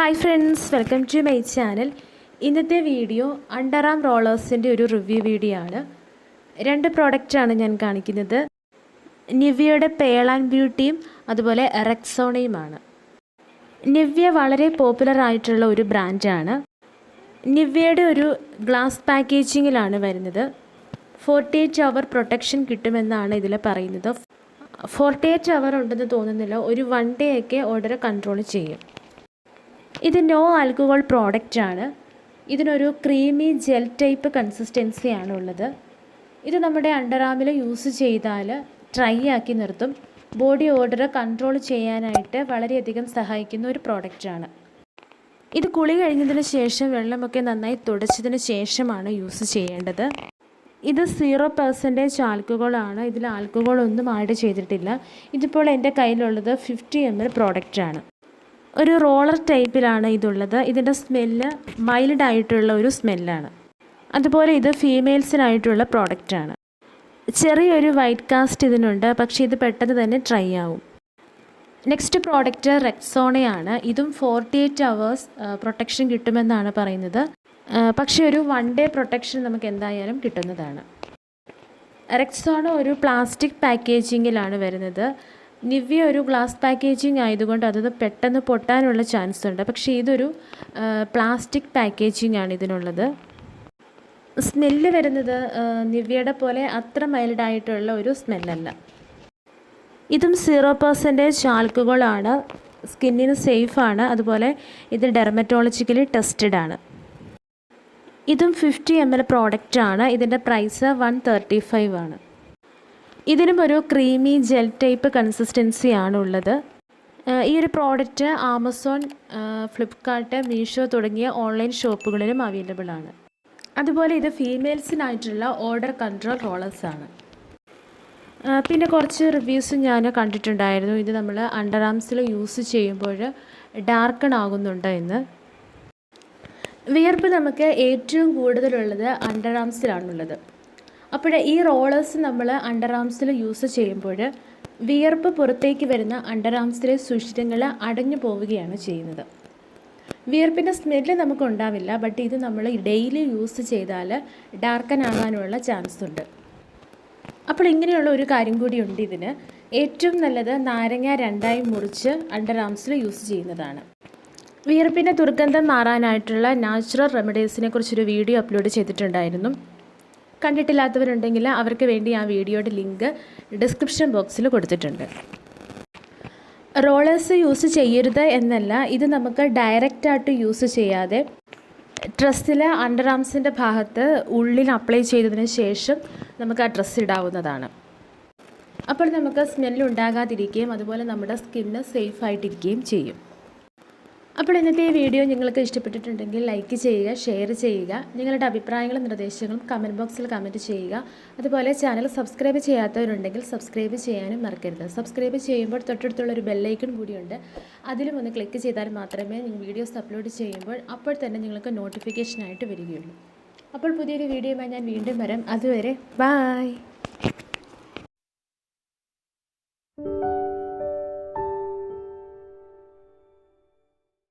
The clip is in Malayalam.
Hi friends, welcome to my channel. ഇന്നത്തെ വീഡിയോ അണ്ടർആം റോളേഴ്സിൻ്റെ ഒരു റിവ്യൂ വീഡിയോ ആണ്. രണ്ട് പ്രോഡക്റ്റാണ് ഞാൻ കാണിക്കുന്നത്. നിവിയയുടെ പേൾ ആൻഡ് ബ്യൂട്ടിയും അതുപോലെ റെക്സോണയുമാണ്. നിവിയ വളരെ പോപ്പുലർ ആയിട്ടുള്ള ഒരു ബ്രാൻഡാണ്. നിവിയയുടെ ഒരു ഗ്ലാസ് പാക്കേജിങ്ങിലാണ് വരുന്നത്. 48 അവർ പ്രൊട്ടക്ഷൻ കിട്ടുമെന്നാണ് ഇതിൽ പറയുന്നത്. 48 അവർ ഉണ്ടെന്ന് തോന്നുന്നില്ല. ഒരു 1 day ഒക്കെ ഓർഡർ കൺട്രോൾ ചെയ്യും. ഇത് നോ ആൽക്കഹോൾ പ്രോഡക്റ്റാണ്. ഇതിനൊരു ക്രീമി ജെൽ ടൈപ്പ് കൺസിസ്റ്റൻസിയാണ് ഉള്ളത്. ഇത് നമ്മുടെ അണ്ടർആമിൽ യൂസ് ചെയ്താൽ ഡ്രൈ ആക്കി നിർത്തും. ബോഡി ഓർഡർ കൺട്രോൾ ചെയ്യാനായിട്ട് വളരെയധികം സഹായിക്കുന്ന ഒരു പ്രോഡക്റ്റാണ്. ഇത് കുളി കഴിഞ്ഞതിന് ശേഷം വെള്ളമൊക്കെ നന്നായി തുടച്ചതിന് ശേഷമാണ് യൂസ് ചെയ്യേണ്ടത്. ഇത് 0% ആൽക്കഹോളാണ്. ഇതിൽ ആൽക്കഹോൾ ഒന്നും ആഡ് ചെയ്തിട്ടില്ല. ഇതിപ്പോൾ എൻ്റെ കയ്യിലുള്ളത് 50 ml പ്രോഡക്റ്റാണ്. ഒരു റോളർ ടൈപ്പിലാണ് ഇതുള്ളത്. ഇതിൻ്റെ സ്മെല്ല് മൈൽഡായിട്ടുള്ള ഒരു സ്മെല്ലാണ്. അതുപോലെ ഇത് ഫീമെയിൽസിനായിട്ടുള്ള പ്രോഡക്റ്റാണ്. ചെറിയൊരു വൈറ്റ് കാസ്റ്റ് ഇതിനുണ്ട്, പക്ഷേ ഇത് പെട്ടെന്ന് തന്നെ ഡ്രൈ ആവും. നെക്സ്റ്റ് പ്രോഡക്റ്റ് റെക്സോണയാണ്. ഇതും 48 hours പ്രൊട്ടക്ഷൻ കിട്ടുമെന്നാണ് പറയുന്നത്. പക്ഷേ ഒരു 1 day പ്രൊട്ടക്ഷൻ നമുക്ക് എന്തായാലും കിട്ടുന്നതാണ്. റെക്സോണ ഒരു പ്ലാസ്റ്റിക് പാക്കേജിങ്ങിലാണ് വരുന്നത്. നിവിയ ഒരു ഗ്ലാസ് പാക്കേജിങ് ആയതുകൊണ്ട് അത് പെട്ടെന്ന് പൊട്ടാനുള്ള ചാൻസ് ഉണ്ട്. പക്ഷേ ഇതൊരു പ്ലാസ്റ്റിക് പാക്കേജിങ് ആണ് ഇതിനുള്ളത്. സ്മെല്ല് വരുന്നത് നിവിയയുടെ പോലെ അത്ര മൈൽഡായിട്ടുള്ള ഒരു സ്മെല്ലല്ല. ഇതും 0% ആൽക്കഹോളാണ്. സ്കിന്നിന് സേഫാണ്. അതുപോലെ ഇത് ഡെർമറ്റോളജിക്കലി ടെസ്റ്റഡ് ആണ്. ഇതും 50 ml പ്രോഡക്റ്റാണ്. ഇതിൻ്റെ പ്രൈസ് 135 ആണ്. ഇതിനും ഒരു ക്രീമി ജെൽ ടൈപ്പ് കൺസിസ്റ്റൻസി ആണുള്ളത്. ഈ ഒരു പ്രോഡക്റ്റ് ആമസോൺ, ഫ്ലിപ്കാർട്ട്, മീഷോ തുടങ്ങിയ ഓൺലൈൻ ഷോപ്പുകളിലും അവൈലബിൾ ആണ്. അതുപോലെ ഇത് ഫീമെയിൽസിനായിട്ടുള്ള ഓർഡർ കൺട്രോൾ റോളേഴ്സാണ്. പിന്നെ കുറച്ച് റിവ്യൂസ് ഞാൻ കണ്ടിട്ടുണ്ടായിരുന്നു. ഇത് നമ്മൾ അണ്ടർആംസിൽ യൂസ് ചെയ്യുമ്പോൾ ഡാർക്കൺ ആകുന്നുണ്ട് എന്ന്. വിയർപ്പ് നമുക്ക് ഏറ്റവും കൂടുതലുള്ളത് അണ്ടർആംസിലാണുള്ളത്. അപ്പോൾ ഈ റോളേഴ്സ് നമ്മൾ അണ്ടർആംസിൽ യൂസ് ചെയ്യുമ്പോൾ വിയർപ്പ് പുറത്തേക്ക് വരുന്ന അണ്ടർആംസിലെ സുഷിരങ്ങൾ അടഞ്ഞു പോവുകയാണ് ചെയ്യുന്നത്. വിയർപ്പിൻ്റെ സ്മെല്ല് നമുക്ക് ഉണ്ടാവില്ല. ബട്ട് ഇത് നമ്മൾ ഡെയിലി യൂസ് ചെയ്താൽ ഡാർക്കൻ ആകാനുള്ള ചാൻസ് ഉണ്ട്. അപ്പോൾ ഇങ്ങനെയുള്ള ഒരു കാര്യം കൂടിയുണ്ട് ഇതിന്. ഏറ്റവും നല്ലത് നാരങ്ങ 2ആയി മുറിച്ച് അണ്ടർആംസിൽ യൂസ് ചെയ്യുന്നതാണ്. വിയർപ്പിൻ്റെ ദുർഗന്ധം മാറാനായിട്ടുള്ള നാച്ചുറൽ റെമഡീസിനെ കുറിച്ചൊരു വീഡിയോ അപ്ലോഡ് ചെയ്തിട്ടുണ്ടായിരുന്നു. കണ്ടിട്ടില്ലാത്തവരുണ്ടെങ്കിൽ അവർക്ക് വേണ്ടി ആ വീഡിയോയുടെ ലിങ്ക് ഡിസ്ക്രിപ്ഷൻ ബോക്സിൽ കൊടുത്തിട്ടുണ്ട്. റോളേഴ്സ് യൂസ് ചെയ്യരുത് എന്നല്ല, ഇത് നമുക്ക് ഡയറക്റ്റായിട്ട് യൂസ് ചെയ്യാതെ ഡ്രസ്സിൽ അണ്ടർആംസിൻ്റെ ഭാഗത്ത് ഉള്ളിൽ അപ്ലൈ ചെയ്തതിന് ശേഷം നമുക്ക് ആ ഡ്രസ്സ് ഇടാവുന്നതാണ്. അപ്പോൾ നമുക്ക് സ്മെല്ലുണ്ടാകാതിരിക്കുകയും അതുപോലെ നമ്മുടെ സ്കിന്ന് സേഫായിട്ടിരിക്കുകയും ചെയ്യും. അപ്പോൾ ഇന്നത്തെ ഈ വീഡിയോ നിങ്ങൾക്ക് ഇഷ്ടപ്പെട്ടിട്ടുണ്ടെങ്കിൽ ലൈക്ക് ചെയ്യുക, ഷെയർ ചെയ്യുക. നിങ്ങളുടെ അഭിപ്രായങ്ങളും നിർദ്ദേശങ്ങളും കമൻറ്റ് ബോക്സിൽ കമൻറ്റ് ചെയ്യുക. അതുപോലെ ചാനൽ സബ്സ്ക്രൈബ് ചെയ്യാത്തവരുണ്ടെങ്കിൽ സബ്സ്ക്രൈബ് ചെയ്യാനും മറക്കരുത്. സബ്സ്ക്രൈബ് ചെയ്യുമ്പോൾ തൊട്ടടുത്തുള്ളൊരു ബെല്ലൈക്കൺ കൂടിയുണ്ട്. അതിലും ഒന്ന് ക്ലിക്ക് ചെയ്താൽ മാത്രമേ നിങ്ങൾ വീഡിയോസ് അപ്ലോഡ് ചെയ്യുമ്പോൾ അപ്പോൾ തന്നെ നിങ്ങൾക്ക് നോട്ടിഫിക്കേഷനായിട്ട് വരികയുള്ളൂ. അപ്പോൾ പുതിയൊരു വീഡിയോയുമായി ഞാൻ വീണ്ടും വരാം. അതുവരെ ബൈ.